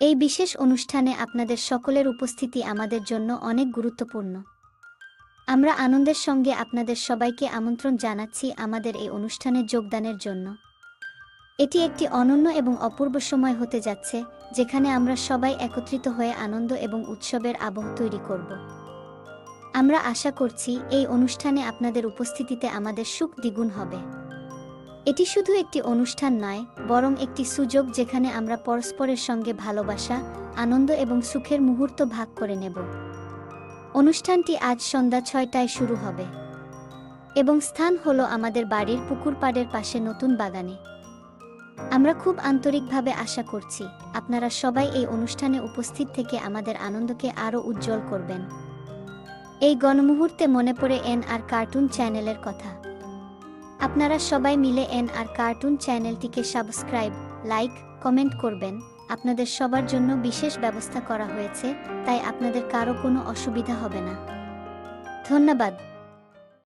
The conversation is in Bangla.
এই বিশেষ অনুষ্ঠানে আপনাদের সকলের উপস্থিতি আমাদের জন্য অনেক গুরুত্বপূর্ণ। আমরা আনন্দের সঙ্গে আপনাদের সবাইকে আমন্ত্রণ জানাচ্ছি আমাদের এই অনুষ্ঠানে যোগদানের জন্য। এটি একটি অনন্য এবং অপূর্ব সময় হতে যাচ্ছে, যেখানে আমরা সবাই একত্রিত হয়ে আনন্দ এবং উৎসবের আবহ তৈরি করব। আমরা আশা করছি এই অনুষ্ঠানে আপনাদের উপস্থিতিতে আমাদের সুখ দ্বিগুণ হবে। এটি শুধু একটি অনুষ্ঠান নয়, বরং একটি সুযোগ যেখানে আমরা পরস্পরের সঙ্গে ভালোবাসা, আনন্দ এবং সুখের মুহূর্ত ভাগ করে নেব। অনুষ্ঠানটি আজ সন্ধ্যা ৬টায় শুরু হবে এবং স্থান হলো আমাদের বাড়ির পুকুর পাড়ের পাশে নতুন বাগানে। আমরা খুব আন্তরিকভাবে আশা করছি আপনারা সবাই এই অনুষ্ঠানে উপস্থিত থেকে আমাদের আনন্দকে আরও উজ্জ্বল করবেন। এই গণমুহূর্তে মনে পড়ে এনআর কার্টুন চ্যানেলের কথা। আপনারা সবাই মিলে এনআর কার্টুন চ্যানেলটিকে সাবস্ক্রাইব, লাইক, কমেন্ট করবেন। আপনাদের সবার জন্য বিশেষ ব্যবস্থা করা হয়েছে, তাই আপনাদের কারো কোনো অসুবিধা হবে না। ধন্যবাদ।